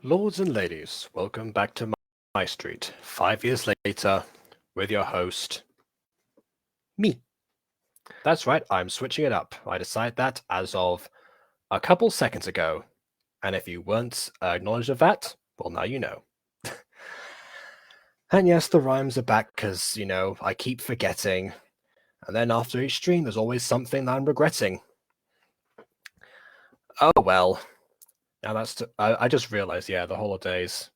Lords and ladies, welcome back to MyStreet. 5 years later, with your host, me. That's right, I'm switching it up. I decided that as of a couple seconds ago. And if you weren't acknowledged of that, well, now you know. And yes, the rhymes are back because, I keep forgetting. And then after each stream, there's always something that I'm regretting. Oh, well. Now I just realized, the holidays.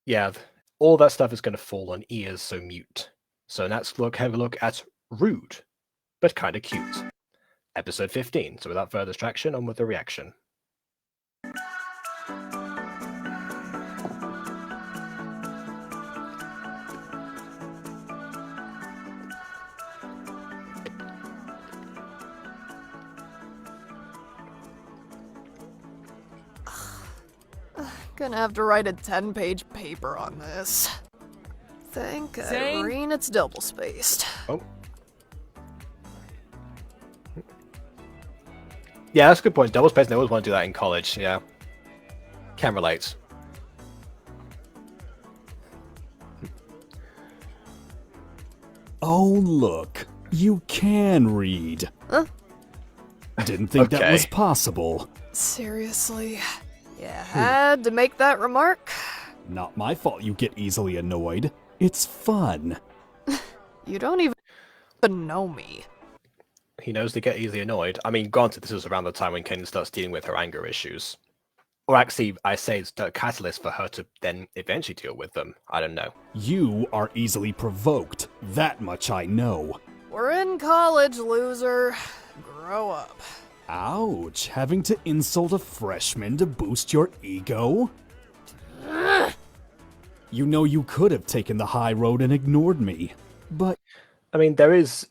Yeah, all that stuff is going to fall on ears, so mute. So let's have a look at Rude, but kind of cute. Episode 15. So without further distraction, on with the reaction. Gonna have to write a 10-page paper on this. Thank Irene, it's double-spaced. Oh. Yeah, that's a good point. Double-spaced, I always want to do that in college, yeah. Can relate. Oh, look. You can read. Huh? Didn't think that Okay. was possible. Seriously? You had to make that remark? Not my fault you get easily annoyed. It's fun. You don't even know me. He knows they get easily annoyed. I mean, granted, this was around the time when Kaden starts dealing with her anger issues. Or actually, I say it's the catalyst for her to then eventually deal with them. I don't know. You are easily provoked. That much I know. We're in college, loser. Grow up. Ouch, having to insult a freshman to boost your ego? You know you could have taken the high road and ignored me, but I mean, there is,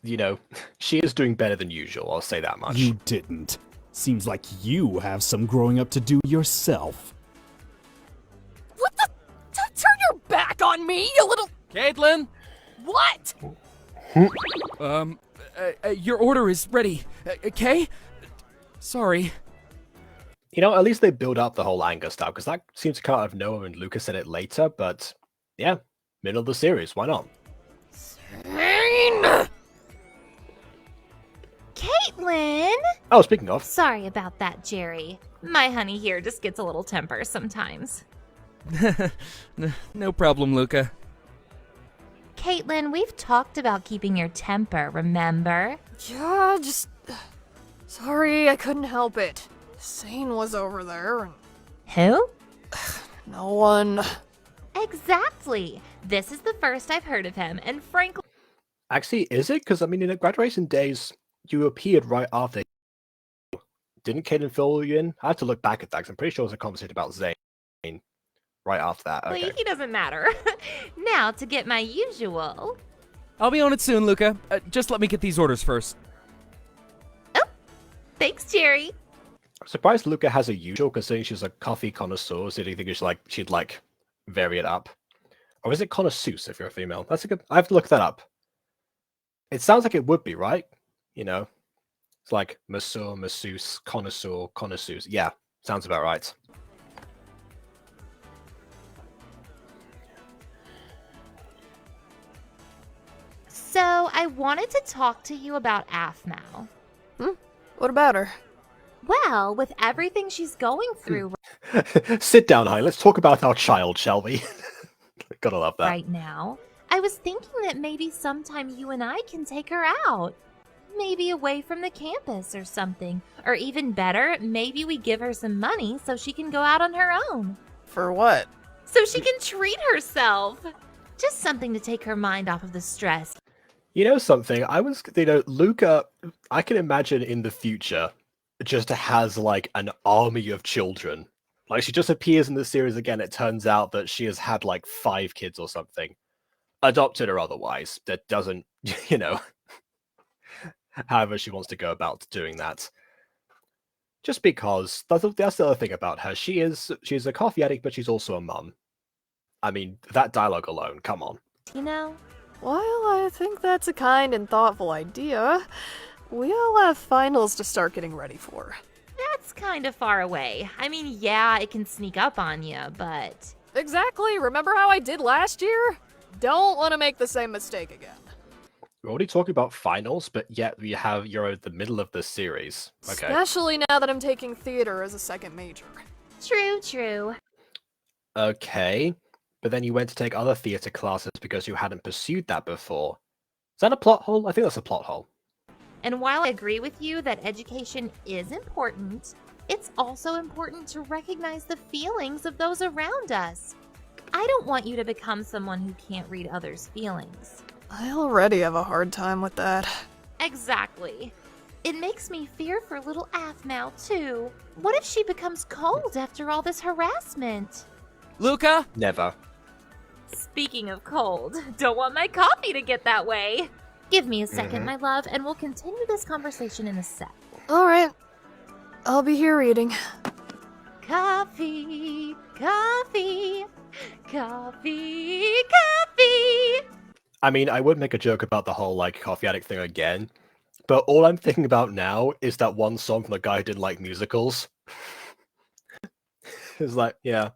she is doing better than usual, I'll say that much. you didn't. Seems like you have some growing up to do yourself. What the? Turn your back on me, you little. Caitlin! What? Your order is ready, okay? Sorry. At least they build up the whole anger stuff, because that seems to come out of nowhere and Lucas said it later, but yeah, middle of the series, why not? Caitlin! Oh, speaking of, Sorry about that, Jerry. My honey here just gets a little temper sometimes. No problem, Luca. Caitlin, we've talked about keeping your temper, remember? Yeah, just. Sorry, I couldn't help it. Zane was over there and. Who? No one. Exactly. This is the first I've heard of him, and frankly, actually, is it? Because, I mean, in the graduation days, you appeared right after. Didn't Kaden fill you in? I have to look back at that, because I'm pretty sure it was a conversation about Zane right after that. Okay. he doesn't matter. Now to get my usual. I'll be on it soon, Luca. Just let me get these orders first. Thanks, Jerry. I'm surprised Luca has a usual, considering she's a coffee connoisseur, so do you think she'd vary it up? Or is it connoisseuse if you're a female? That's a good... I have to look that up. It sounds like it would be, right? It's like masseur, masseuse, connoisseur, connoisseuse. Yeah, sounds about right. So, I wanted to talk to you about aphmau. What about her? Well, with everything she's going through Sit down, Hi. Let's talk about our child, shall we? Gotta love that. right now, I was thinking that maybe sometime you and I can take her out. Maybe away from the campus or something. Or even better, maybe we give her some money so she can go out on her own. For what? So she can treat herself. Just something to take her mind off of the stress. You know something? Luca, I can imagine in the future just has an army of children. She just appears in the series again. It turns out that she has had 5 kids or something, adopted or otherwise. That doesn't, however she wants to go about doing that. Just because that's the other thing about her. She's a coffee addict, but she's also a mum. I mean, that dialogue alone, come on. While I think that's a kind and thoughtful idea, we all have finals to start getting ready for. That's kind of far away. I mean, yeah, it can sneak up on you, but... Exactly. Remember how I did last year? Don't want to make the same mistake again. We're already talking about finals, but yet you're at the middle of this series. Okay. Especially now that I'm taking theater as a second major. True. Okay. But then you went to take other theatre classes because you hadn't pursued that before. Is that a plot hole? I think that's a plot hole. And while I agree with you that education is important, it's also important to recognize the feelings of those around us. I don't want you to become someone who can't read others' feelings. I already have a hard time with that. Exactly. It makes me fear for little aphmau, too. What if she becomes cold after all this harassment? Luca? Never. Speaking of cold, don't want my coffee to get that way. Give me a second, my love, and we'll continue this conversation in a sec. Alright. I'll be here reading. Coffee. I mean, I would make a joke about the whole coffee addict thing again, but all I'm thinking about now is that one song from the guy who didn't like musicals. It's yeah.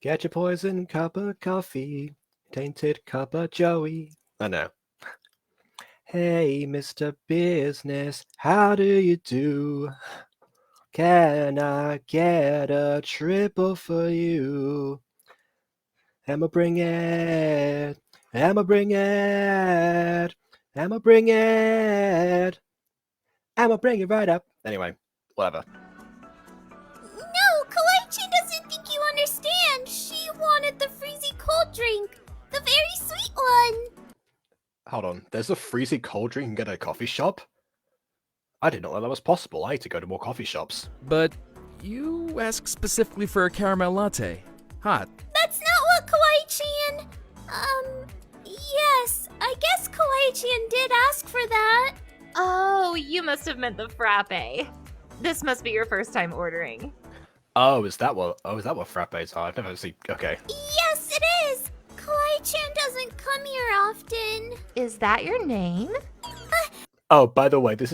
Get your poison cup of coffee. tainted cup of Joey. I know. Hey, Mr. Business, how do you do? Can I get a triple for you? I'ma bring it. I'ma bring it. I'ma bring it. I'ma bring it right up. Anyway, whatever. No, Kawaii doesn't think you understand. She wanted the freezy cold drink. The very sweet one. Hold on. There's a freezy cold drink you can get at a coffee shop? I didn't know that was possible. I need to go to more coffee shops. But you asked specifically for a caramel latte. Hot. That's not what Kawaii-chan... yes, I guess Kawaii-chan did ask for that. Oh, you must have meant the frappe. This must be your first time ordering. Oh, is that what frappes are? I've never seen. Okay. Yes, it is. Kawaii-chan doesn't come here often. Is that your name? Oh, by the way, this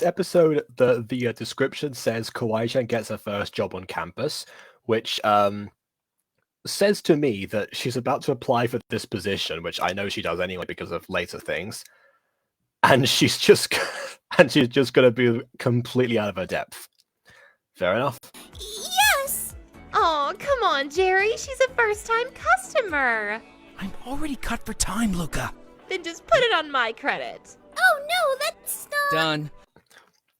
episode. The description says Kawaii-chan gets her first job on campus, which says to me that she's about to apply for this position, which I know she does anyway because of later things, and she's just going to be completely out of her depth. Fair enough. Yes. Oh, come on, Jerry. She's a first-time customer. I'm already cut for time, Luca. Then just put it on my credit. Oh no, that's not... Done.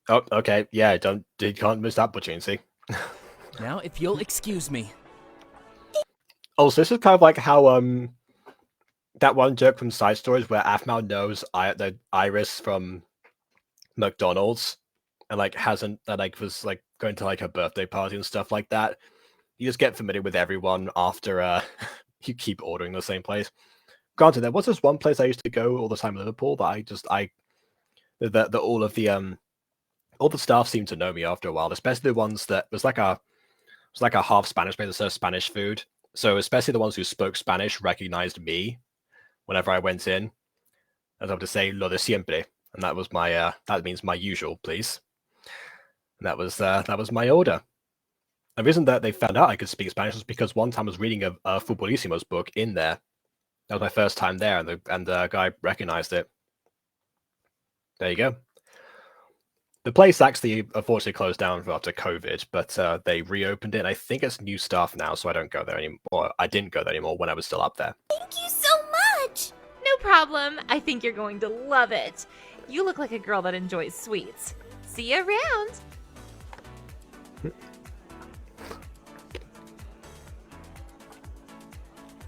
Oh, okay. Yeah, you can't miss that opportunity. Now, if you'll excuse me. Also, this is kind of like how that one joke from Side Stories where aphmau knows the Iris from McDonald's and was going to her birthday party and stuff like that. You just get familiar with everyone after you keep ordering the same place. Granted, there was this one place I used to go all the time in Liverpool that all the staff seemed to know me after a while, especially the ones that was like a half Spanish place that served Spanish food. So especially the ones who spoke Spanish recognized me whenever I went in. I was able to say lo de siempre, and that was my that means my usual, please. And that was my order. The reason that they found out I could speak Spanish was because one time I was reading a Futbolissimos book in there. That was my first time there, and the guy recognized it. There you go. The place actually unfortunately closed down after COVID, but they reopened it. I think it's new staff now, so I don't go there anymore. I didn't go there anymore when I was still up there. Thank you so much. No problem. I think you're going to love it. You look like a girl that enjoys sweets. See you around.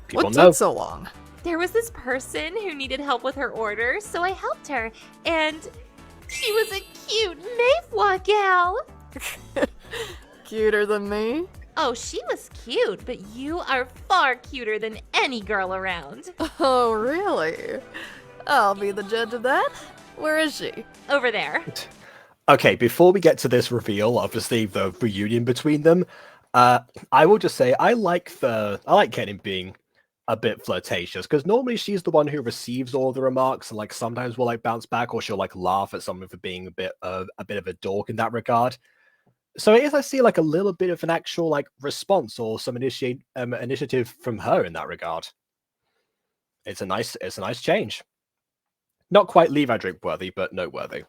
People What know. took so long? There was this person who needed help with her order, so I helped her. And she was a cute Mayflower gal. Cuter than me? Oh, she was cute, but you are far cuter than any girl around. Oh, really? I'll be the judge of that. Where is she? Over there. Okay, before we get to this reveal, obviously the reunion between them, I will just say I like Kenin being a bit flirtatious, because normally she's the one who receives all the remarks and sometimes will bounce back, or she'll laugh at someone for being a bit of a dork in that regard. So it is, I see a little bit of an actual response or some initiative from her in that regard. It's a nice change. Not quite Levi drink worthy, but noteworthy.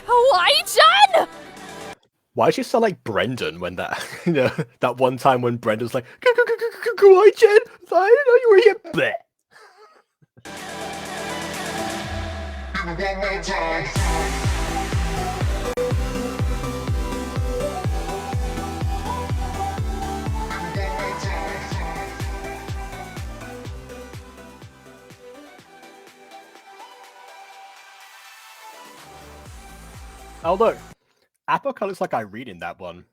Kawaii-chan! Why does she sound like Brendan when that that one time when Brendan's like, Kawaii-chan, I didn't know you were here. Bleh. Oh look, Apoca looks like Irene in that one.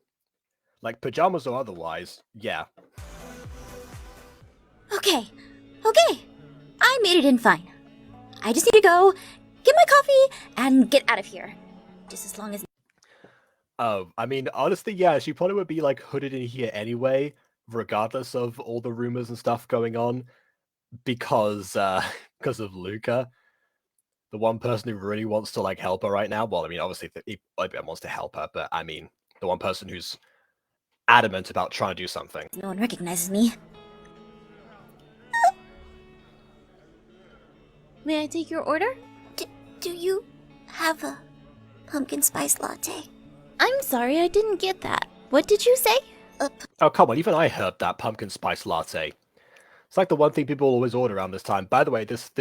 Pajamas or otherwise, yeah. Okay. I made it in fine. I just need to go, get my coffee, and get out of here. Just as long as... Oh, I mean, honestly, yeah, she probably would be hooded in here anyway, regardless of all the rumors and stuff going on, because of Luca. The one person who really wants to help her right now. Well, I mean, obviously everyone wants to help her, but I mean, the one person who's adamant about trying to do something. No one recognizes me. May I take your order? Do you have a pumpkin spice latte? I'm sorry, I didn't get that. What did you say? Oh, come on, even I heard that pumpkin spice latte. It's like the one thing people always order around this time. By the way, this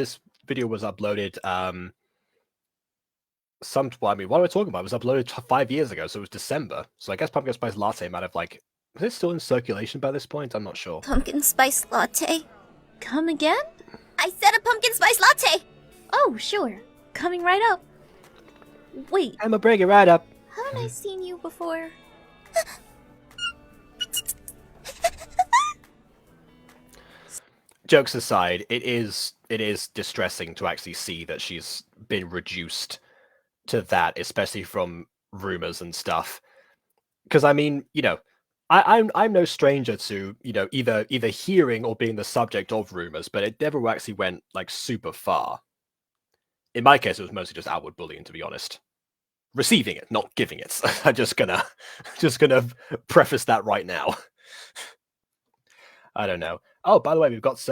video was uploaded, well, I mean, what am I talking about? It was uploaded 5 years ago, so it was December. So I guess pumpkin spice latte might have, like, was it still in circulation by this point? I'm not sure. Pumpkin spice latte? Come again? I said a pumpkin spice latte! Oh, sure. Coming right up. Wait, I'ma bring it right up. haven't I seen you before? Jokes aside, it is distressing to actually see that she's been reduced to that, especially from rumors and stuff. Because I mean, you know, I'm no stranger to, you know, either hearing or being the subject of rumors, but it never actually went like super far. In my case, it was mostly just outward bullying, to be honest. Receiving it, not giving it. I'm just gonna preface that right now. I don't know. Oh, by the way, we've got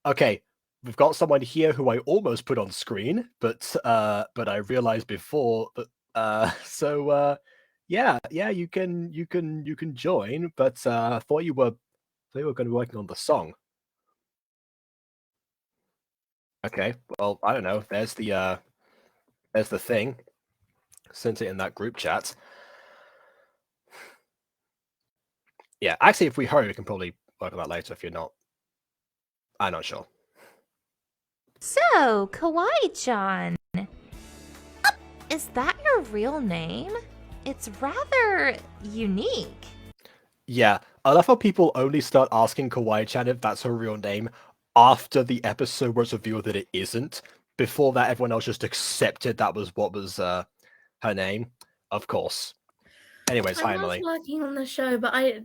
okay. We've got someone here who I almost put on screen, but I realized before that yeah, you can join, but I thought you were going to be working on the song. Okay, well, I don't know. There's the thing. Sent it in that group chat. Yeah, actually, if we hurry, we can probably work on that later. If you're not, I'm not sure. So, Kawaii-chan. Is that your real name? It's rather unique. Yeah, I love how people only start asking Kawaii-chan if that's her real name after the episode was revealed that it isn't. Before that, everyone else just accepted that was what was her name. Of course. Anyways, hi, Emily. I was working on the show, but I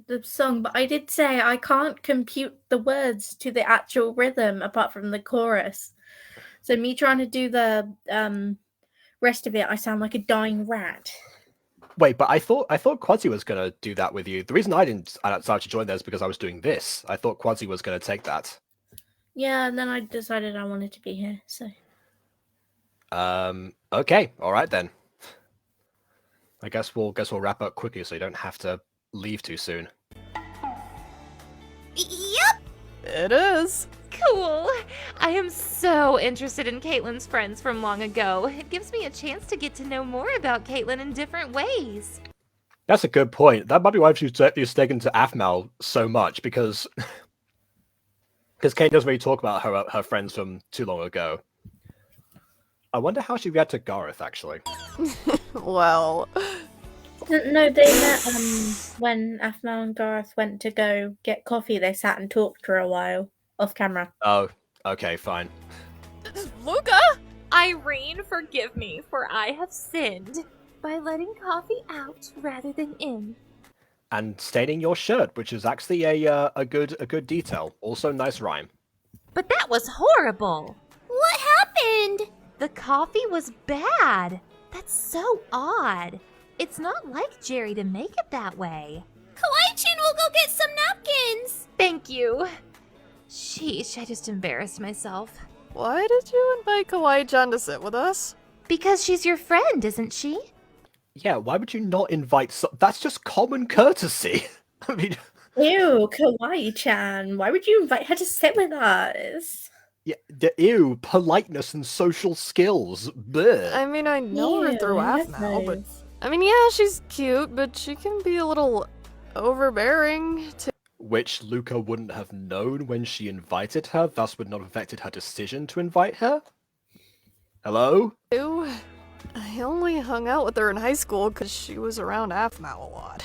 did say I can't compute the words to the actual rhythm apart from the chorus. So me trying to do the rest of it, I sound like a dying rat. Wait, but I thought Quadzi was gonna do that with you. The reason I decided to join there is because I was doing this. I thought Quadzi was gonna take that. Yeah, and then I decided I wanted to be here. So. Okay, all right then. I guess we'll wrap up quickly so you don't have to leave too soon. Yep! It is. Cool. I am so interested in Caitlin's friends from long ago. It gives me a chance to get to know more about Caitlin in different ways. That's a good point. That might be why she's taken to aphmau so much, because Kate doesn't really talk about her friends from too long ago. I wonder how she reacted to Gareth, actually. Well... No, they met when aphmau and Gareth went to go get coffee. They sat and talked for a while, off camera. Oh, okay, fine. Luca! Irene, forgive me, for I have sinned by letting coffee out rather than in. And staining your shirt, which is actually a good detail. Also, nice rhyme. But that was horrible. What happened? The coffee was bad. That's so odd. It's not like Jerry to make it that way. Kawaii-chan will go get some napkins! Thank you. Sheesh, I just embarrassed myself. Why did you invite Kawaii-chan to sit with us? Because she's your friend, isn't she? Yeah, why would you not invite that's just common courtesy. I mean... Ew, Kawaii-chan. Why would you invite her to sit with us? Yeah, ew, politeness and social skills. Bleh. I mean, I know her through aphmau, but... I mean, yeah, she's cute, but she can be a little overbearing, too. Which Luca wouldn't have known when she invited her, thus would not have affected her decision to invite her? Hello? I only hung out with her in high school because she was around aphmau a lot.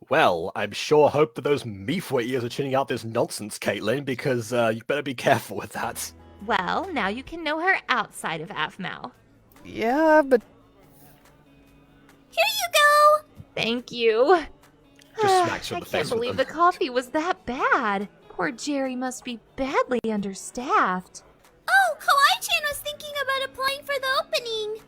Well, I'm sure hope that those Meefwa ears are tuning out this nonsense, Caitlin, because you better be careful with that. Well, now you can know her outside of aphmau. Yeah, but... Here you go! Thank you. Just smacks her in the I face can't believe with the them. coffee was that bad. Poor Jerry must be badly understaffed. Oh, Kawaii-chan was thinking about applying for the opening.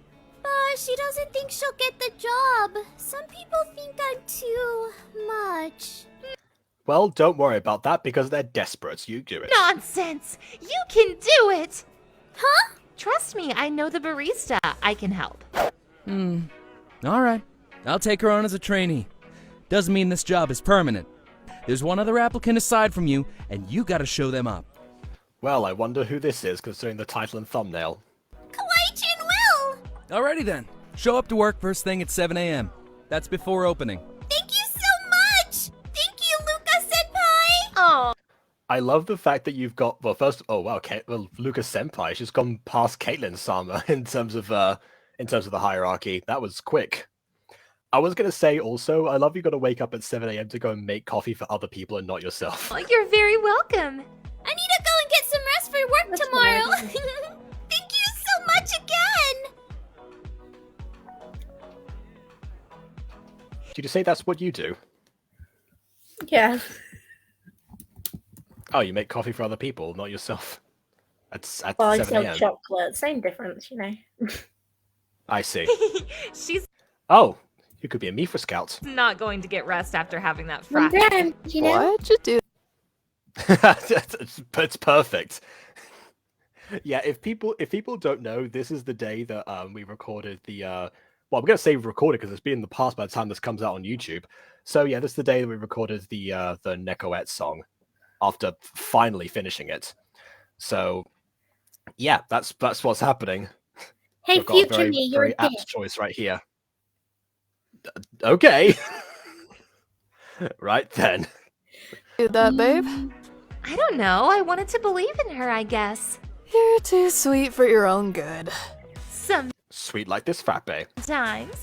But she doesn't think she'll get the job. Some people think I'm too much. Well, don't worry about that because they're desperate. You do it. Nonsense! You can do it! Huh? Trust me, I know the barista. I can help. Alright. I'll take her on as a trainee. Doesn't mean this job is permanent. There's one other applicant aside from you, and you gotta show them up. Well, I wonder who this is considering the title and thumbnail. Kawaii-chan will! Alrighty then. Show up to work first thing at 7 a.m. That's before opening. Thank you so much! Thank you, Luka-senpai! Oh, I love the fact that you've got, well, first, oh wow, Lucas Senpai, she's gone past Caitlyn-sama in terms of the hierarchy. That was quick. I was going to say also, I love you got to wake up at 7 a.m. to go and make coffee for other people and not yourself. you're very welcome. I need to go and get some rest for work That's tomorrow. fine. Thank you so much again. Did you say that's what you do? Yeah. Oh, you make coffee for other people, not yourself. At Well, I 7 sell a.m. chocolate. Same difference, you know. I see. She's Oh, you could be a Mifra Scout. not going to get rest after having that One frat. time, you know. Why'd you do It's perfect. Yeah, if people don't know, this is the day that we recorded the well, I'm gonna say recorded because it's been in the past by the time this comes out on YouTube. So yeah, this is the day that we recorded the Nekoette song after finally finishing it. So yeah, that's what's happening. Hey, We've got a future very, me, you're a very apt dick. choice right here. Okay. Right then. that, babe? I don't know. I wanted to believe in her, I guess. You're too sweet for your own good. Sweet like this frappe. Sometimes.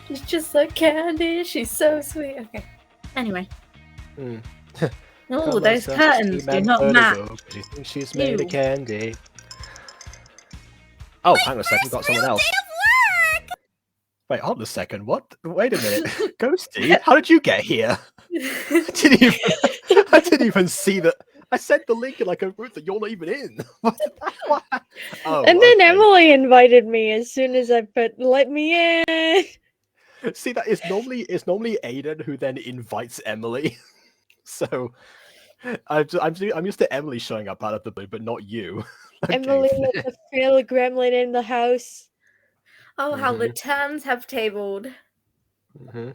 She's just like candy. She's so sweet. Okay. Anyway. Hmm. Oh, those curtains do not match. Do you think she's made of Ew. candy? Oh, hang on a second, got someone else. Wait, hold on a second. What? Wait a minute. Ghosty, how did you get here? I didn't even see that. I sent the link in like a route that you're not even in. What? Oh, And then okay. Emily invited me as soon as I put "let me in." See, that is normally Aiden who then invites Emily. So I'm used to Emily showing up out of the blue, but not you. Okay. Emily with the Phil Gremlin in the house. Oh, how the terms have tabled. Mm-hmm.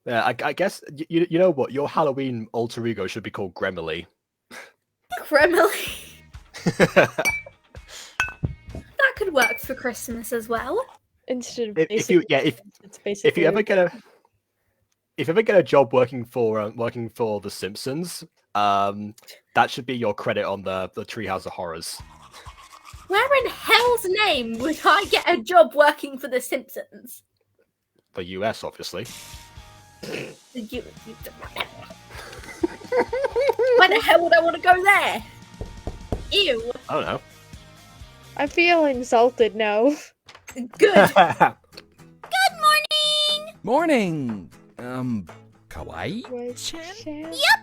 Yeah, I guess you know what? Your Halloween alter ego should be called Gremily. Kremlin. That could work for Christmas as well. Instead of if you ever get a job working for the Simpsons, that should be your credit on the Treehouse of Horrors. Where in hell's name would I get a job working for The Simpsons? The US, obviously. Why the hell would I want to go there? Ew. I don't know. I feel insulted now. Good. Good morning! Morning! Kawaii? Yep.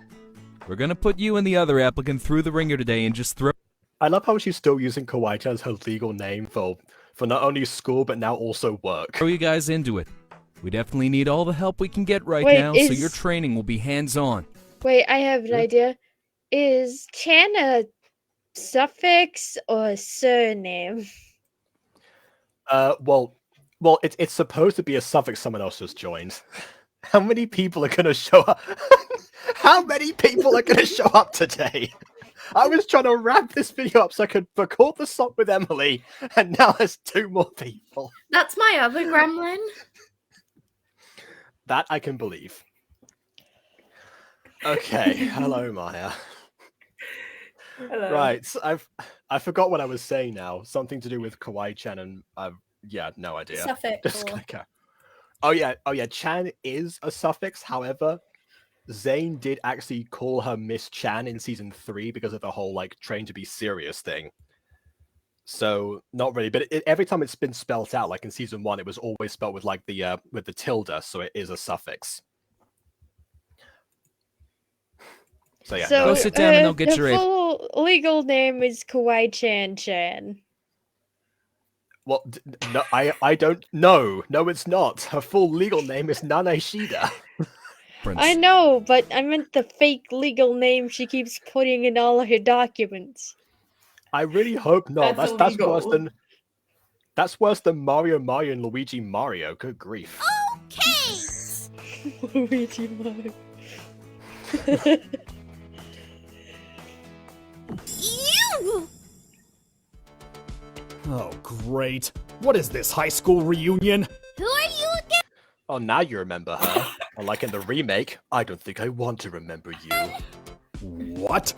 We're gonna put you and the other applicant through the ringer today and just throw. I love how she's still using Kawaii as her legal name for not only school but now also work. you guys into it. We definitely need all the help we can get right Wait, now, so is- your training will be hands-on. Wait, I have an idea. Is Chan a suffix or a surname? Well, it's supposed to be a suffix someone else just joined. How many people are gonna show up? How many people are gonna show up today? I was trying to wrap this video up so I could record the song with Emily, and now there's 2 more people. That's my other gremlin. That I can believe. Okay, hello Maya. Hello. Right, so I forgot what I was saying now. Something to do with Kawaii-chan and yeah, no idea. Suffix. Just click her. Oh yeah, Chan is a suffix. However, Zane did actually call her Miss Chan in season 3 because of the whole like train to be serious thing. So not really, but every time it's been spelt out, like in season 1, it was always spelled with like the tilde, so it is a suffix. So yeah, So Go sit down and they'll get the your A. full legal name is Kawaii Chan Chan. Well, no, I don't know. No, it's not. Her full legal name is Nana Shida. I know, but I meant the fake legal name she keeps putting in all of her documents. I really hope not. That's That's illegal. worse than Mario and Luigi Mario. Good grief. Okay! Luigi Mario. You! Oh, great. What is this, high school reunion? Who are you again? Oh, now you remember her. Unlike in the remake, I don't think I want to remember you. What?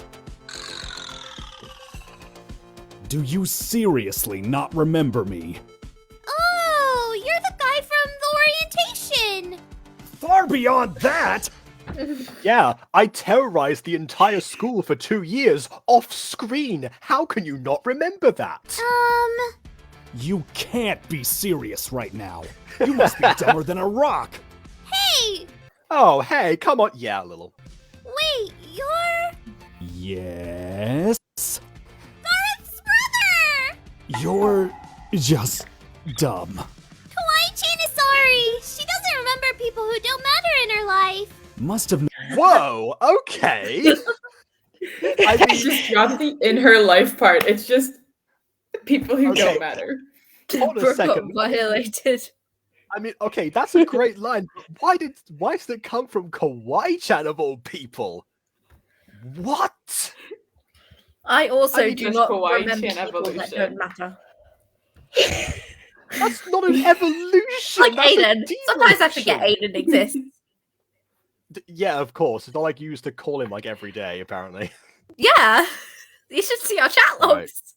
Do you seriously not remember me? Oh, you're the guy from the orientation! Far beyond that! Yeah, I terrorized the entire school for 2 years off screen. How can you not remember that? You can't be serious right now. You must be dumber than a rock. Hey! Oh, hey, come on. Yeah, a little. Wait, you're Yes? Gareth's brother! You're just dumb. Kawaii-chan is sorry. She doesn't remember people who don't matter in her life. Must have. Whoa, okay. I It's just dropped the in her life part. It's just people who Okay. don't matter. Hold a second. Violated. I mean, okay, that's a great line. But why does it come from Kawaii-chan of all people? What? I also I mean, do just not Kawaii-chan remember people that evolution. don't matter. That's not an evolution. Like that's a Aiden. Sometimes I forget devolution. Aiden exists. Yeah, of course. It's not like you used to call him like every day, apparently. Yeah. You should see our chat logs.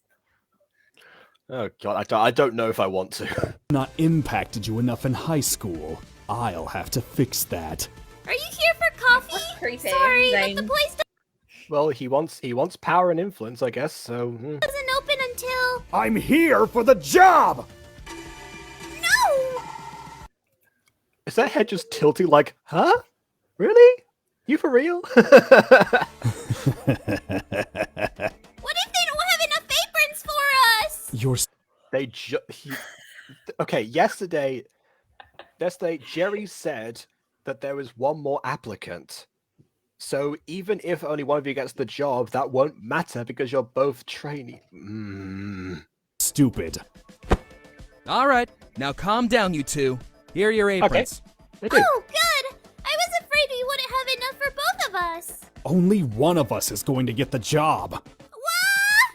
Oh god, I don't know if I want to. Not impacted you enough in high school. I'll have to fix that. Are you here for coffee? Creepy. Sorry, Zane. but the place Well, he wants power and influence, I guess. So doesn't open until... I'm here for the job! No! is that head just tilting? Like, huh? Really? You for real? What if they don't have enough aprons for us? You're Okay, yesterday, Jerry said that there was one more applicant. So even if only one of you gets the job, that won't matter because you're both trainee. stupid. All right, now calm down, you two. Here are your aprons. They do. Oh, good! I was afraid we wouldn't have enough for both of us. Only one of us is going to get the job. What?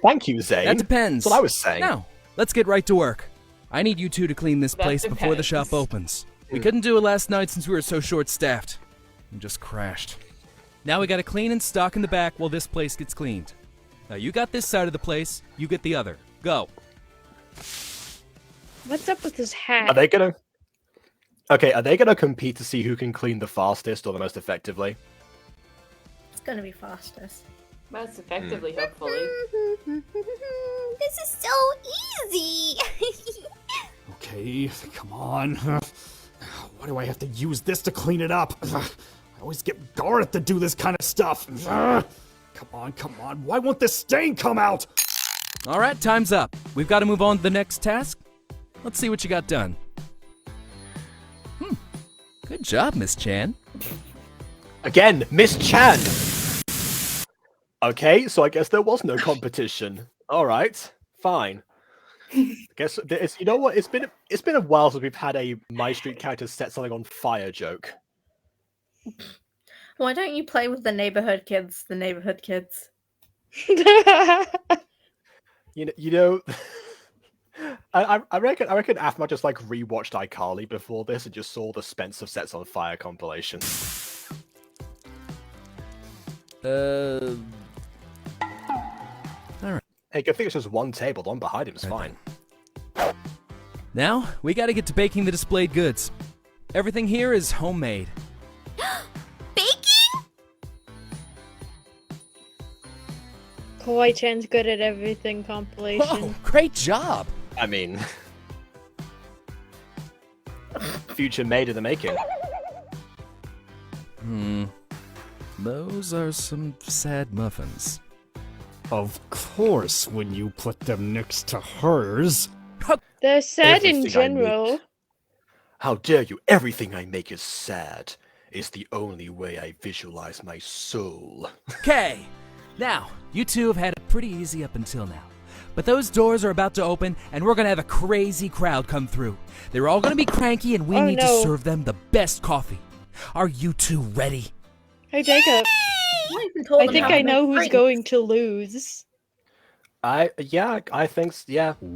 Thank you, Zane. That depends. That's what I was saying. Now, let's get right to work. I need you two to clean this That place before the depends. shop opens. We couldn't do it last night since we were so short-staffed. We just crashed. Now we gotta clean and stock in the back while this place gets cleaned. Now you got this side of the place, you get the other. Go. What's up with this Are hat? they gonna? Okay, are they gonna compete to see who can clean the fastest or the most effectively? It's gonna be fastest. Most effectively, hopefully. This is so easy. Okay, come on. Why do I have to use this to clean it up? I always get Gareth to do this kind of stuff. Come on. Why won't this stain come out? All right, time's up. We've got to move on to the next task. Let's see what you got done. Good job, Miss Chan. Again, Miss Chan. Okay, so I guess there was no competition. All right, fine. Guess it's, you know what? It's been a while since we've had a MyStreet character set something on fire joke. Why don't you play with the neighborhood kids? The neighborhood kids. You know. I reckon aphmau just like rewatched iCarly before this and just saw the Spencer Sets on Fire compilation. All right. Hey, good thing it's just one table. The one behind him is fine. Now, we got to get to baking the displayed goods. Everything here is homemade. Baking? Kawaii-chan's good at everything compilation. Oh, great job! I mean, future made in the making. Those are some sad muffins. Of course, when you put them next to hers. They're sad in Everything I make- general. How dare you? Everything I make is sad. It's the only way I visualize my soul. Okay, now, you two have had it pretty easy up until now. But those doors are about to open, and we're gonna have a crazy crowd come through. They're all gonna be cranky, and we need to serve them the best coffee. Are you two ready? Hey, Jacob. I think I know who's going to lose. I think yeah,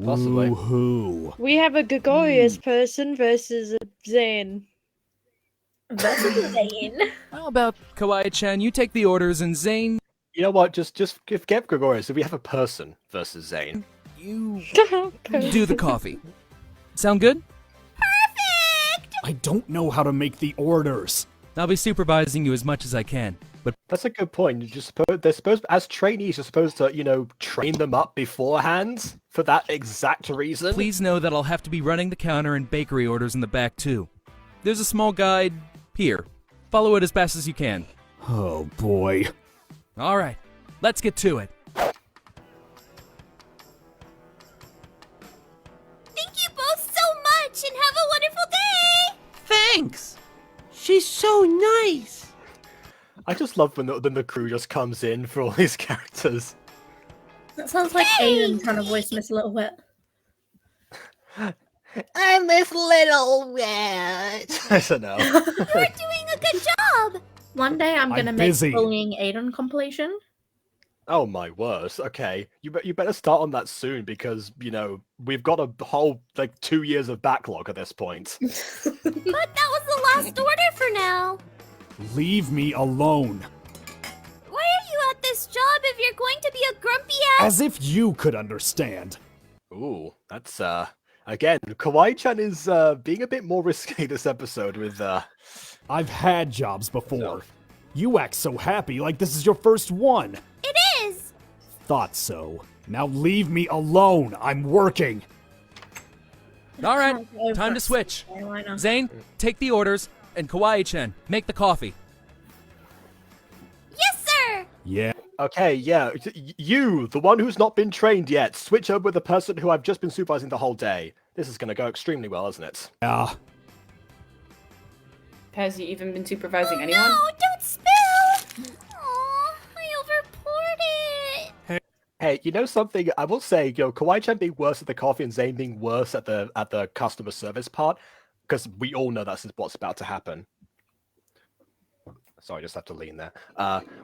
possibly. Woohoo. We have a Gregorius person versus a Zane. Versus Zane. How about Kawaii-chan, you take the orders, and Zane, You know what? Just get Gregorius. If we have a person versus Zane, you do the coffee. Sound good? I don't know how to make the orders. I'll be supervising you as much as I can. But that's a good point. They're supposed, as trainees, you're supposed to, train them up beforehand for that exact reason. please know that I'll have to be running the counter and bakery orders in the back too. There's a small guide here. Follow it as fast as you can. Oh boy. All right, let's get to it. Thank you both so much and have a wonderful day! Thanks! She's so nice! I just love when the crew just comes in for all these characters. That sounds like Aiden trying to voice Miss Little Wet. I'm Miss Little Wet! I don't know. You're doing a good job! One day I'm gonna I'm make busy. bullying Aiden compilation. Oh my word. Okay, you better start on that soon because we've got a whole 2 years of backlog at this point. But that was the last order for now. Leave me alone. Why are you at this job if you're going to be a grumpy ass? As if you could understand. Ooh, that's again, Kawaii-chan is being a bit more risky this episode with I've had jobs before. You act so happy like this is your first one. It is! Thought so. Now leave me alone. I'm working. All right, time to switch. Zane, take the orders, and Kawaii-chan, make the coffee. Yes, sir! Yeah. Okay, yeah. You, the one who's not been trained yet, switch over with the person who I've just been supervising the whole day. This is going to go extremely well, isn't it? Yeah. Has he even been supervising anyone? No, don't spill! Aw, I overpoured it! Hey, you know something? I will say, Kawaii-chan being worse at the coffee and Zane being worse at the customer service part, because we all know that's what's about to happen. Sorry, I just have to lean there.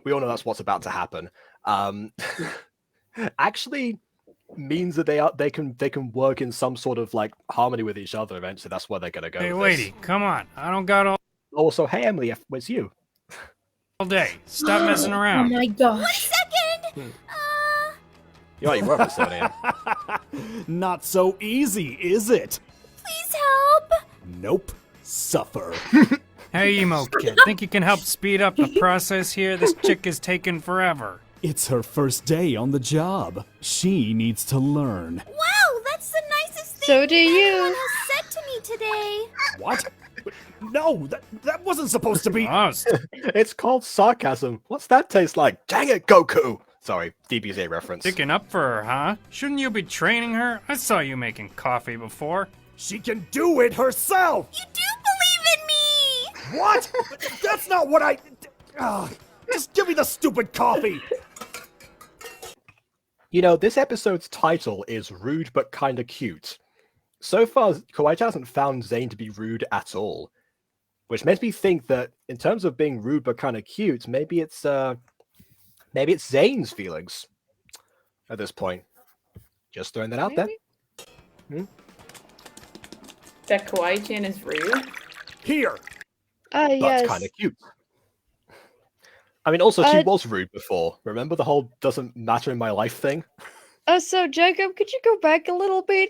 We all know that's what's about to happen. Actually means that they can work in some sort of harmony with each other eventually. That's where they're gonna go. Hey, with lady, come on. I don't got all Also, hey Emily, it's you. day. Stop messing Oh around. my gosh. 1 second! You were at 7 a.m. Not so easy, is it? Please help! Nope. Suffer. Hey, emo kid. Think you can help speed up the process here? This chick is taking forever. It's her first day on the job. She needs to learn. Wow, that's the nicest thing So do anyone you. has said to me today. What? No, that wasn't supposed to be. Oh, It's called sarcasm. What's that taste like? Dang it, Goku! Sorry, DBZ reference. sticking up for her, huh? Shouldn't you be training her? I saw you making coffee before. She can do it herself. You do believe in me! What? That's not what I. Just give me the stupid coffee. This episode's title is Rude But Kinda Cute. So far, Kawaii hasn't found Zane to be rude at all. Which makes me think that, in terms of being rude but kinda cute, maybe it's Zane's feelings at this point. Just throwing that out there. That Kawaii-chan is rude? Here. But Yes. kinda cute. I mean, also, she Uh, was rude before. Remember the whole doesn't matter in my life thing? So Jacob, could you go back a little bit?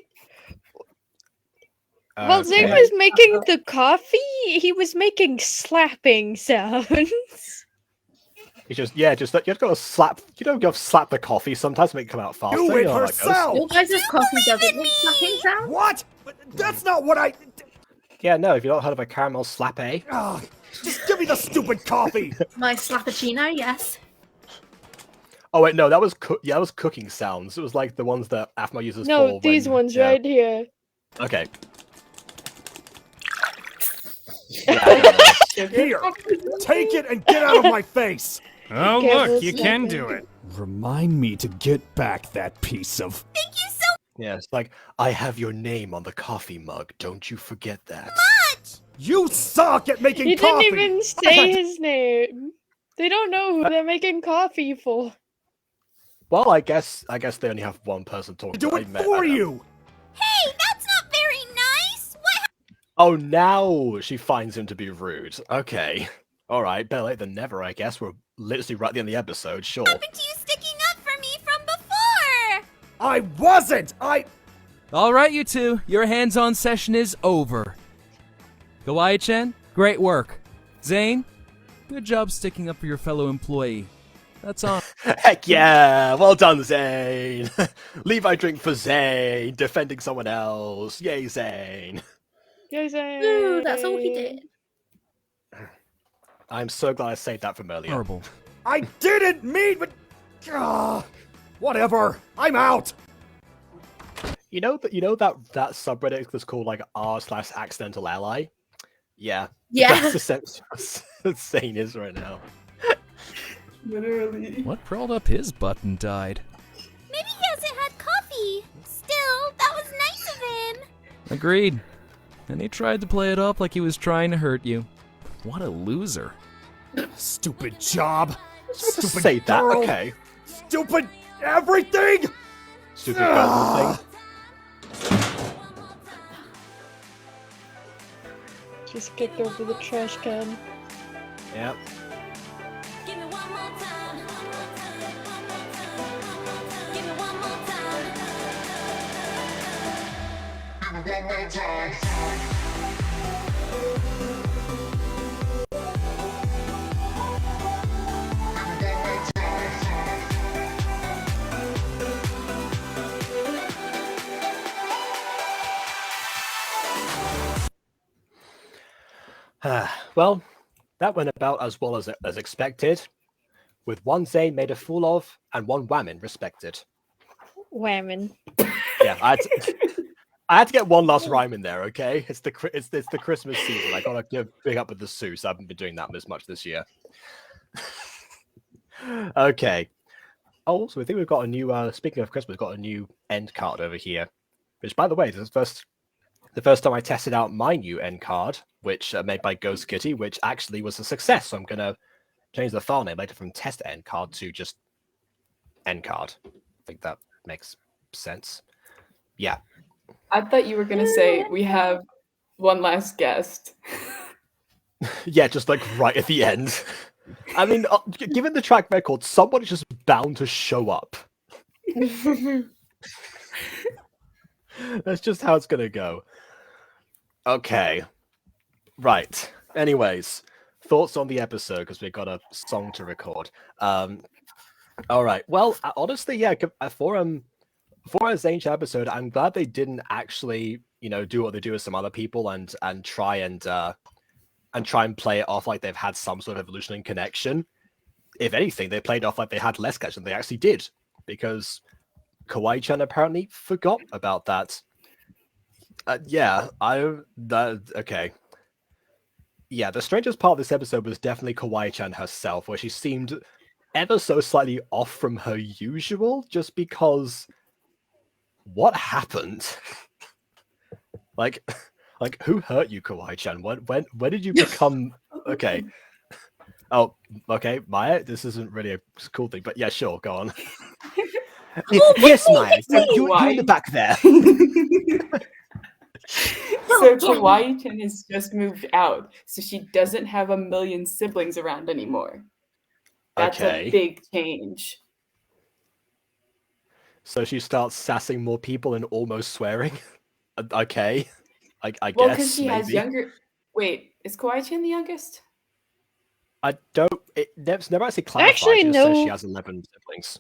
While Okay. Zane was making the coffee, he was making slapping sounds. You just gotta slap. You don't go slap the coffee. Sometimes make it come out faster. Do you it know how that goes. herself. Your guys' coffee doesn't make slapping sound? What? That's not what I. Yeah, no. If you not heard of a caramel slappe, Just give me the stupid coffee. My slappuccino, yes. oh wait, no, that was cooking sounds. It was like the ones that aphmau uses for. No, these when- ones yeah. right here. Okay. Here, take it and get out of my face! Oh, look, you can do it. Remind me to get back that piece of... Thank you so Yeah, it's like, I have your name on the coffee mug. Don't you forget that. much! You suck at making He coffee! didn't even say his name. They don't know who they're making coffee for. Well, I guess they only have one person talking. Do it for you! Hey, that's not very nice! What Oh, now she finds him to be rude. Okay. Alright, better late than never, I guess. We're literally right at the end of the episode, sure. happened to you sticking up for me from before? I wasn't! All right, you two. Your hands-on session is over. Kawaii-chan, great work. Zane, good job sticking up for your fellow employee. That's on. Heck yeah! Well done, Zane! Levi drink for Zane, defending someone else. Yay, Zane! Yay, Zane. Ooh, that's all he did. I'm so glad I saved that from earlier. Horrible. I didn't mean, but... whatever, I'm out! You know that subreddit that's called like r/accidental ally? Yeah. Yeah. That's essentially what Zane is right now. Literally. What curled up his butt and died? Maybe he hasn't had coffee. Still, that was nice of him. Agreed. And he tried to play it up like he was trying to hurt you. What a loser. Stupid job. Stupid Stupid say that, girl. okay. Stupid everything! Stupid girl thing. Just kicked over the trash can. Yep. Give me one more time. Give me one more time. Give me one more time. Well, that went about as well as expected, with one Zane made a fool of and one Whammon respected. Whammon. Yeah, I had to get one last rhyme in there. Okay, it's the Christmas season. I gotta give big up with the Seuss. I haven't been doing that as much this year. Okay. Oh, also, I think we've got a new. Speaking of Christmas, we've got a new end card over here. Which, by the way, this is the first time I tested out my new end card, which made by Ghost Kitty, which actually was a success. So I'm gonna change the file name later from test end card to just end card. I think that makes sense. Yeah. I thought you were gonna say we have one last guest. Yeah, just like right at the end. I mean, given the track record, somebody's just bound to show up. That's just how it's gonna go. Okay. Right. Anyways, thoughts on the episode, because we've got a song to record. All right. Well, honestly, yeah, for a Zane episode, I'm glad they didn't actually, do what they do with some other people and try and play it off like they've had some sort of evolutionary connection. If anything, they played off like they had less connection than they actually did, because Kawaii-chan apparently forgot about that. Okay. Yeah, the strangest part of this episode was definitely Kawaii-chan herself, where she seemed ever so slightly off from her usual, just because what happened? like who hurt you, Kawaii-chan? When did you become okay? Oh, okay, Maya, this isn't really a cool thing, but yeah, sure, go on. Yes, Maya, you in the back there. So Kawaii-chan has just moved out, so she doesn't have a million siblings around anymore. That's a big change. So she starts sassing more people and almost swearing. Okay, I guess. Well, because she maybe has younger. Wait, is Kawaii-chan the youngest? I don't. It's never actually clarified. Actually, It just no. says she has 11 siblings.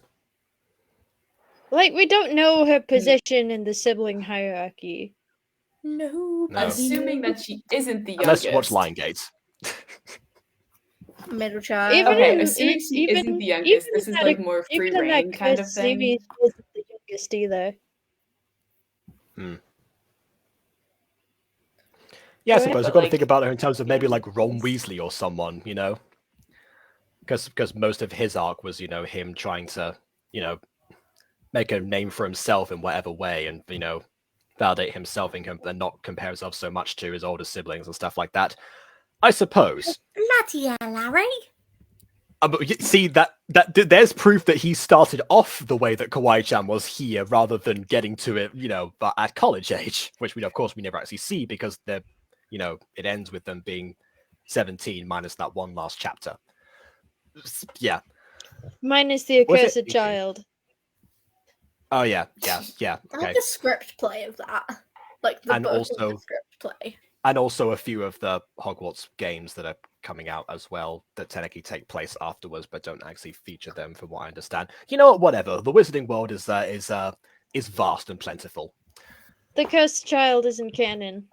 Like, we don't know her position in the sibling hierarchy. No. Assuming that she isn't the Unless youngest. you watch Lion Gate. Middle child. Assuming she isn't the youngest, this is like more free reign kind of thing. Maybe she isn't the youngest either. Yeah, I Go ahead. suppose But, I've got to like, think about it in terms of maybe like Ron Weasley or someone, you know, because most of his arc was, you know, him trying to, you know, make a name for himself in whatever way, and you know, validate himself and not compare himself so much to his older siblings and stuff like that. I suppose. Bloody hell, Harry. But see there's proof that he started off the way that Kawaii-chan was here, rather than getting to it, you know, but at college age, which we of course we never actually see because they're, you know, it ends with them being 17 minus that one last chapter. Yeah. Minus the Was it accursed 18? child. Oh yeah. I Okay. like the script play of that. Like the And book also- of the script play. And also a few of the Hogwarts games that are coming out as well that technically take place afterwards, but don't actually feature them, from what I understand. You know what? Whatever. The Wizarding world is vast and plentiful. The cursed child isn't canon.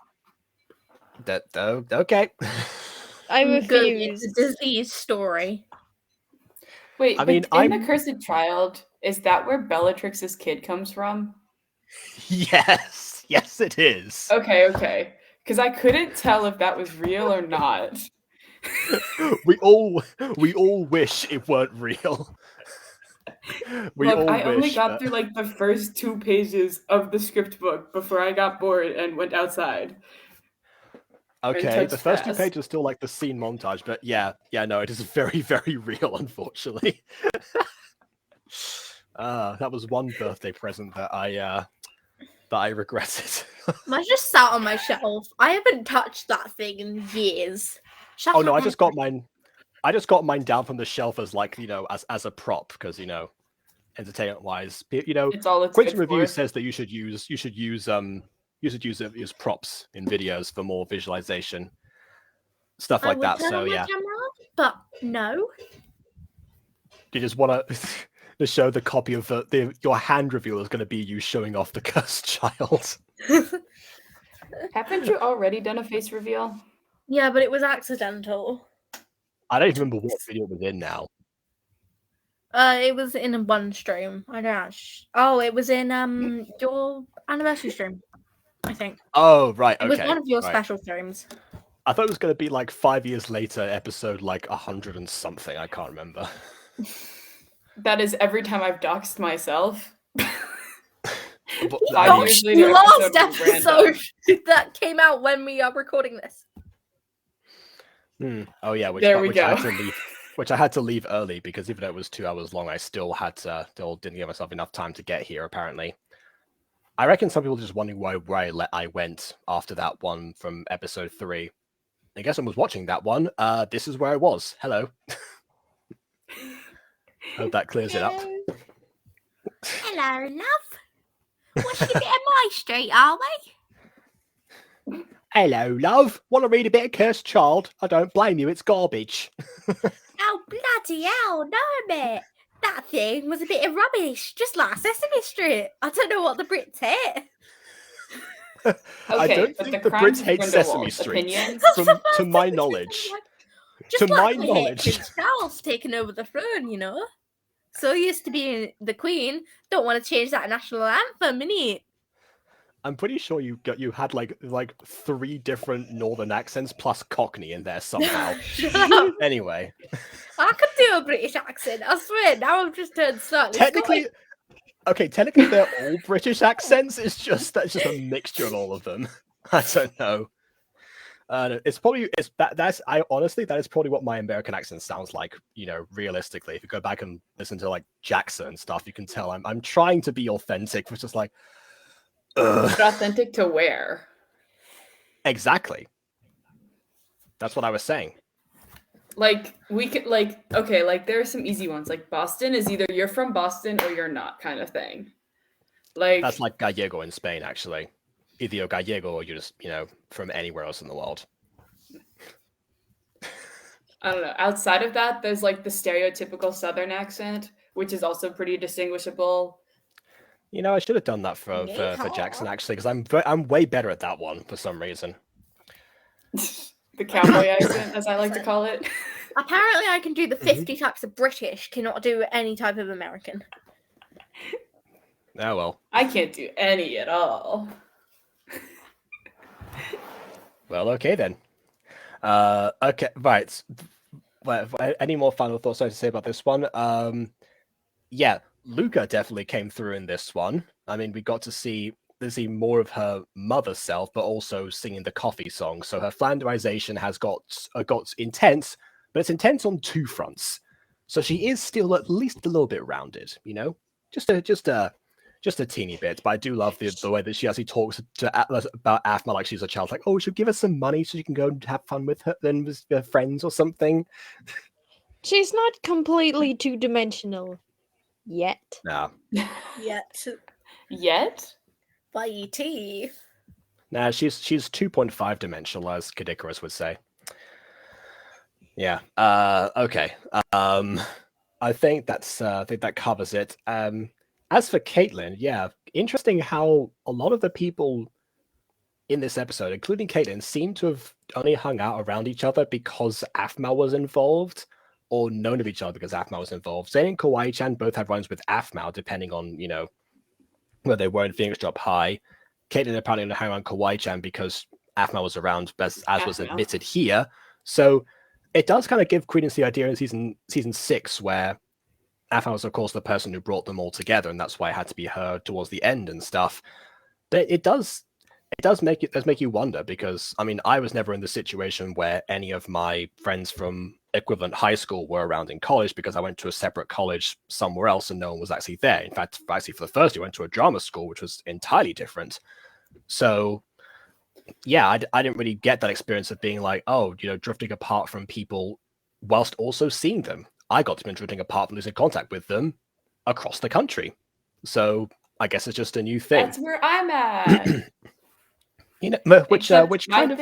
Okay. I Good, refuse. it's a disease story. Wait, I mean, in The Cursed Child, is that where Bellatrix's kid comes from? Yes, it is. Okay. Because I couldn't tell if that was real or not. we all wish it weren't real. I only got through like the first 2 pages of the script book before I got bored and went outside. Okay, the first 2 fast. pages still like the scene montage, but yeah, no, it is very, very real, unfortunately. That was one birthday present that I regretted. Mine's just sat on my shelf. I haven't touched that thing in years. Oh no, I just got mine down from the shelf as like, you know, as a prop, because, you know, entertainment wise, you know, It's all it's Quentin good Review for. says that you should use it as props in videos for more visualization, stuff I like would that. turn So on my yeah, camera, but no. you just want to show the copy of your hand reveal is going to be you showing off the cursed child. Haven't you already done a face reveal? Yeah, but it was accidental. I don't even remember what video it was in now. It was in one stream. I don't know. It was in your anniversary stream, I think. Oh right, okay. It was one of your right. special streams. I thought it was going to be like 5 years later, episode like 100 and something. I can't remember. That is every time I've doxed myself. But, The last episode that came out when we are recording this. Oh yeah, which I had to leave early because even though it was 2 hours long, I still didn't give myself enough time to get here. Apparently, I reckon some people are just wondering where I went after that one from episode 3. I guess I was watching that one. This is where I was. Hello. Hope that clears it up. Hello, love. What's your bit of MyStreet, are we? Hello, love. Want to read a bit of Cursed Child? I don't blame you. It's garbage. Oh, bloody hell, no, mate. That thing was a bit of rubbish, just like Sesame Street. I don't know what the Brits hate. I don't think the Brits hate Sesame Street. To my knowledge. Just To like my they hate knowledge. Prince Charles taking over the throne, you know? So used to being the Queen, don't want to change that national anthem, innit? I'm pretty sure you had like 3 different northern accents plus Cockney in there somehow. Anyway, I could do a British accent, I swear. Now I've just turned slightly technically they're all British accents. That's just a mixture of all of them. I don't know. That is probably what my American accent sounds like. You know, realistically, if you go back and listen to like Jackson and stuff, you can tell I'm trying to be authentic, which is like. But authentic to where? Exactly. That's what I was saying. Like we could there are some easy ones. Like Boston is either you're from Boston or you're not, kind of thing. Like that's like Gallego in Spain, actually. Either you're Gallego or you're just, you know, from anywhere else in the world. I don't know. Outside of that, there's like the stereotypical Southern accent, which is also pretty distinguishable. You know, I should have done that for Jackson, actually, because I'm way better at that one for some reason. The cowboy accent, as I like to call it. Apparently, I can do the 50 types of British, cannot do any type of American. Oh, well. I can't do any at all. Well, okay then. Okay, right. Well, any more final thoughts I have to say about this one? Yeah, Luca definitely came through in this one. I mean, we got to see more of her mother self, but also singing the coffee song. So her Flanderization has got intense, but it's intense on two fronts. So she is still at least a little bit rounded, just a teeny bit. But I do love the way that she actually talks to Atlas about aphmau like she's a child. Like, oh, she'll give us some money so you can go and have fun with her, then with her friends or something. She's not completely two-dimensional yet. No. Yet? By E.T. Nah, she's 2.5 dimensional, as Kadikarus would say. Yeah. Okay. I think that covers it. As for Caitlin, yeah, interesting how a lot of the people in this episode, including Caitlin, seem to have only hung out around each other because aphmau was involved, or known of each other because aphmau was involved. Zane and Kawaii-chan both had runs with aphmau, depending on where they were in Phoenix Drop High. Caitlin apparently only hung around Kawaii-chan because aphmau was around, as was admitted here. So it does kind of give credence to the idea in season 6, where aphmau was, of course, the person who brought them all together, and that's why it had to be her towards the end and stuff. But it does make you wonder, because I mean, I was never in the situation where any of my friends from equivalent high school were around in college, because I went to a separate college somewhere else and no one was actually there. In fact, actually for the first year, I went to a drama school, which was entirely different. So yeah, I didn't really get that experience of being like, oh, drifting apart from people whilst also seeing them. I got to be drifting apart from losing contact with them across the country. So I guess it's just a new thing. That's where I'm at. Which kind of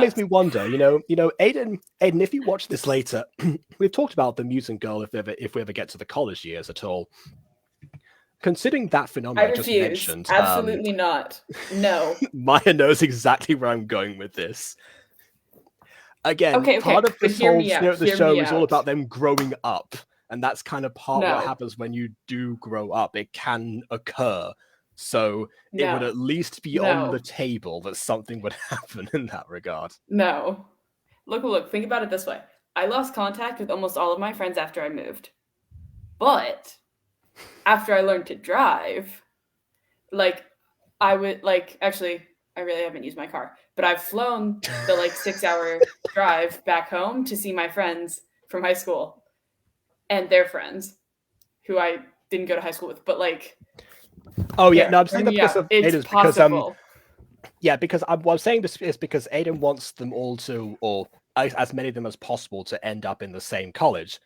makes me wonder, Aiden, if you watch this later, we've talked about the mutant girl if we ever get to the college years at all. Considering that phenomenon I just refuse. mentioned, Absolutely not. No. Maya knows exactly where I'm going with this. Again, okay, part of the whole spirit of the show is all about them growing up, and that's kind of what happens when you do grow up. It can occur. So it would at least be on the table that something would happen in that regard. No. Look, think about it this way. I lost contact with almost all of my friends after I moved. But after I learned to drive, I would, actually, I really haven't used my car, but I've flown the 6-hour drive back home to see my friends from high school and their friends who I didn't go to high school with, but oh yeah, no, I'm saying that because of Aiden's, possible. because what I'm saying this is because Aiden wants them all to, or as many of them as possible, to end up in the same college,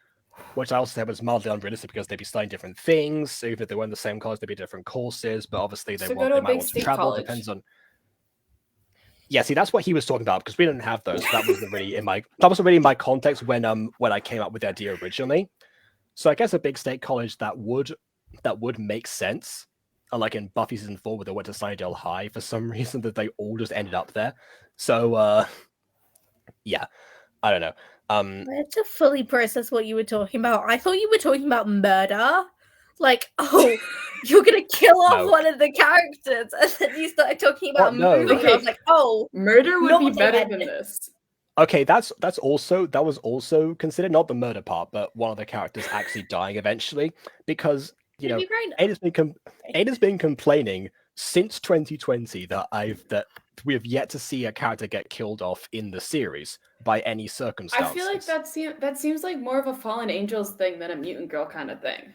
which I also said was mildly unrealistic because they'd be studying different things. So if they were in the same college, they'd be different courses, but obviously they might want to travel. College. Depends on. Yeah, see, that's what he was talking about, because we didn't have those. That wasn't really in my context when I came up with the idea originally. So I guess a big state college that would make sense. Like in Buffy season 4, where they went to Sunnydale High for some reason, that they all just ended up there. So yeah, I don't know. I had to fully process what you were talking about. I thought you were talking about murder. Oh, you're gonna kill off one of the characters, and then you started talking about moving. Okay. I was like, oh, murder would be better than this. Okay, that was also considered, not the murder part, but one of the characters actually dying eventually, because Aiden's been complaining since 2020 that we have yet to see a character get killed off in the series by any circumstance. I feel like that seems like more of a Fallen Angels thing than a Mutant Girl kind of thing.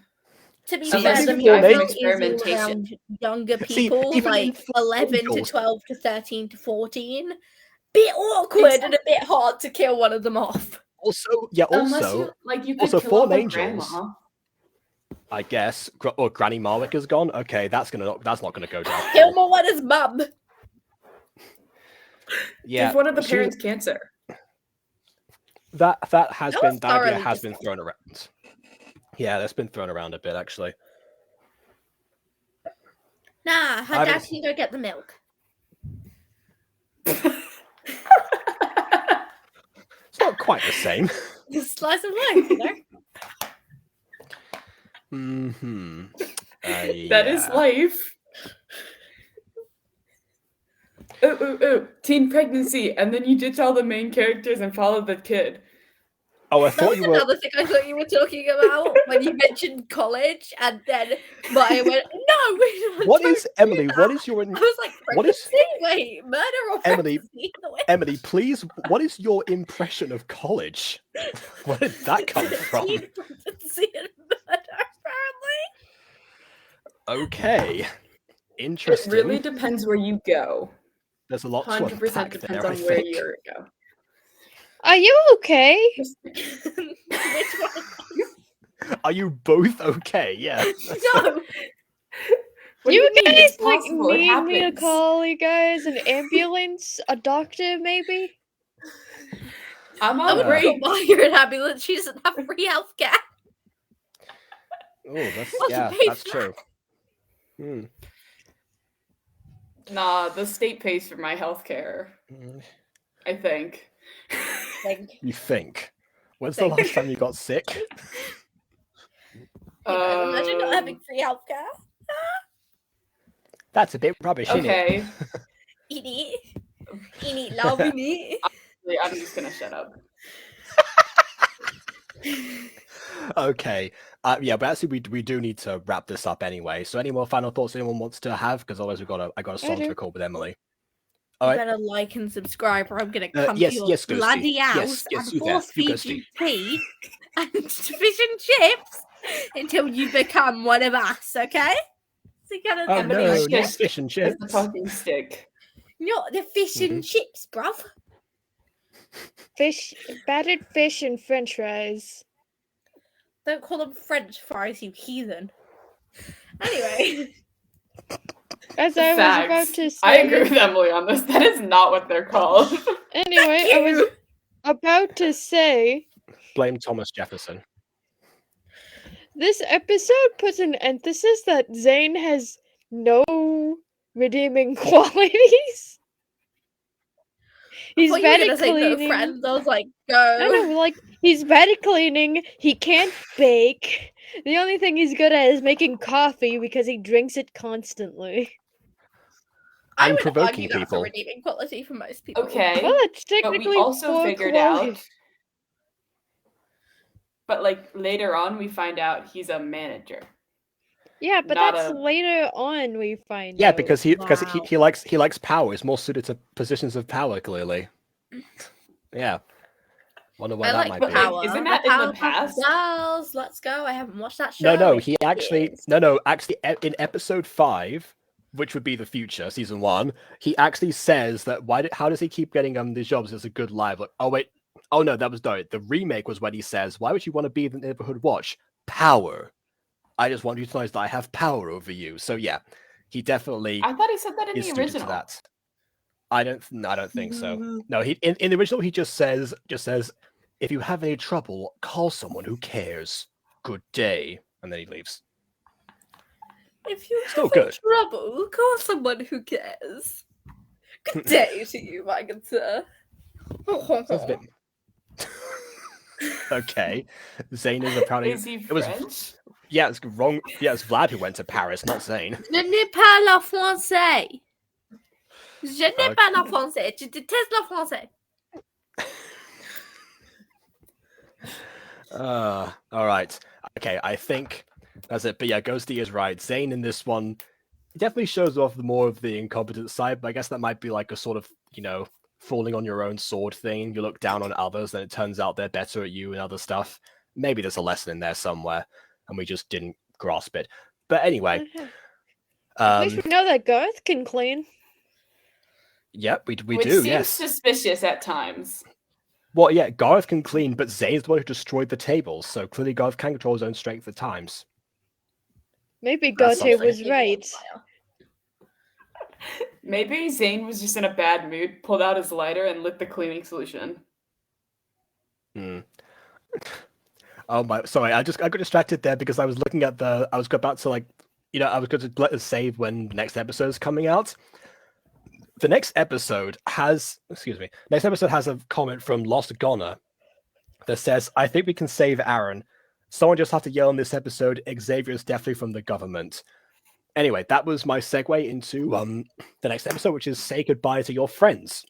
To be fair, the Mutant is around younger people, 11 to 12 to 13 to 14. Bit awkward and a bit hard to kill one of them off. Also, you could kill Fallen off Angels. Grandma. I guess, or Granny Marwick is gone. Okay, that's not gonna go down. Kill Moana's mum. Yeah, give one of the parents cancer. That idea has been thrown around. Yeah, that's been thrown around a bit, actually. Nah, her dad can go get the milk. It's not quite the same. It's a slice of life, you know? That is life. ooh, teen pregnancy, and then you ditch all the main characters and follow the kid. Oh, I That thought was you were. another thing I thought you were talking about when you mentioned college, and then Maya went, "No, What don't is do Emily? that." What is your? I was like, What is "Pregnancy? Wait, murder or Emily? pregnancy?" Emily, please. What is your impression of college? Where did that come from? Teen pregnancy and murder, apparently. Okay, It interesting. really depends where you go. There's a lot to 100% unpack depends there, on I where think. you go. Are you okay? Which one? Are you both okay? Yeah. No. What You do mean? guys It's like possible, it need me to happens. call you guys an ambulance, a doctor, maybe? I'm I all would right. call Maya an ambulance. She doesn't have free healthcare. Oh, that's What's yeah, the pay that's for true. Hmm. Nah, the state pays for my healthcare. I think. You think? When's the last time you got sick? Imagine not having free healthcare. That's a bit rubbish, isn't Okay. Eat love in it. Honestly, I'm just gonna shut up. Okay. Yeah, but actually, we do need to wrap this up anyway. So, any more final thoughts anyone wants to have? Because otherwise, I got a song to do. record with Emily. You All right. better like and subscribe, or I'm gonna come Yes, to your yes, Ghosty. bloody Yes, house yes, and you there. force You feed Ghosty. you tea and fish and chips until you become one of us. Okay? So you gotta Oh Emily, no, shift not fish and It's chips. the talking stick. not the fish and chips, bruv. Fish, battered fish and french fries. Don't call them French fries, you heathen. Anyway. As I was about Facts. to say. I agree with Emily on this. That is not what they're called. Anyway, I was about to say Blame Thomas Jefferson. this episode puts an emphasis that Zane has no redeeming qualities. He's I thought you were bad gonna at say no cleaning. friends. I was like, I go. know, like, he's bad at cleaning, he can't bake. The only thing he's good at is making coffee because he drinks it constantly. I And would provoking argue that's a people. redeeming quality for most people. Okay. Well, it's But technically we also poor figured quality. out. But like later on, we find out he's a manager. Yeah, but Not that's a- later on we find Yeah, out. because he Wow. he likes power. He's more suited to positions of power. Clearly. Yeah. Wonder why I that like might But, be. like, power. isn't that in the Powerpuff past? Girls, let's go. I haven't watched that show. No, in he actually years. actually in episode 5, which would be the future, season 1, he actually says that how does he keep getting these jobs as a good live? Like, oh wait, oh no, that was the remake was when he says, why would you want to be the neighborhood watch? Power. I just want you to know that I have power over you. So yeah, he definitely I thought he said that in is the suited to original. that. I don't think so. No, he in the original he just says if you have any trouble, call someone who cares. Good day, and then he leaves. If you Still have good. trouble, call someone who cares. Good day to you, my good sir. Sounds a bit. Okay, Zane is apparently. Is he It was French? yeah, it's wrong. Yeah, it's Vlad who went to Paris, not Zane. Je ne parle français. Je ne parle français. Je déteste le français. All right. Okay, I think that's it. But yeah, Ghosty is right. Zane in this one definitely shows off more of the incompetent side, but I guess that might be like a sort of, falling on your own sword thing. You look down on others, and it turns out they're better at you and other stuff. Maybe there's a lesson in there somewhere, and we just didn't grasp it. But anyway. At least we know that Garth can clean. Yep, we Which do, seems yes. suspicious at times. Well, yeah, Garth can clean, but Zane's the one who destroyed the tables, so clearly Garth can control his own strength at times. Maybe That's Garth something. was right. Maybe Zane was just in a bad mood, pulled out his lighter, and lit the cleaning solution. Oh my! Sorry, I got distracted there because I was looking at I was about to I was going to let it save when the next episode is coming out. The next episode has a comment from Lost Goner that says, "I think we can save Aaron. Someone just have to yell in this episode. Xavier is definitely from the government." anyway, that was my segue into the next episode, which is Say Goodbye to Your Friends,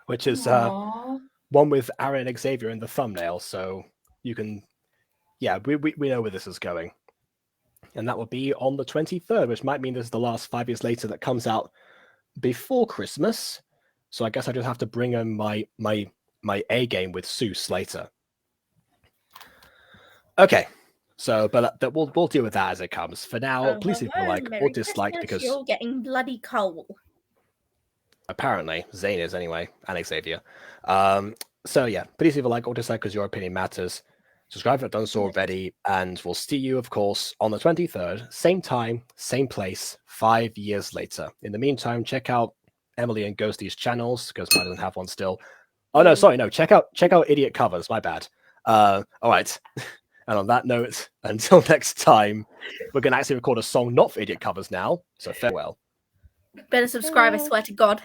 which is one with Aaron and Xavier in the thumbnail. So you can, we know where this is going. And that will be on the 23rd, which might mean this is the last 5 years later that comes out before Christmas. So I guess I just have to bring in my A game with Seuss later. Okay, so but we'll deal with that as it comes. For now, please leave a like or dislike because you're getting bloody cold. Apparently, Zane is anyway, and Xavier. So yeah, please leave a like or dislike because your opinion matters. Subscribe if you've done so already, and we'll see you, of course, on the 23rd, same time, same place, 5 years later. In the meantime, check out Emily and Ghosty's channels because mine doesn't have one still. Oh no, sorry, no. Check out Idiot Covers. My bad. All right. And on that note, until next time, we're going to actually record a song not for Idiot Covers now. So farewell. Better subscribe, I swear to God.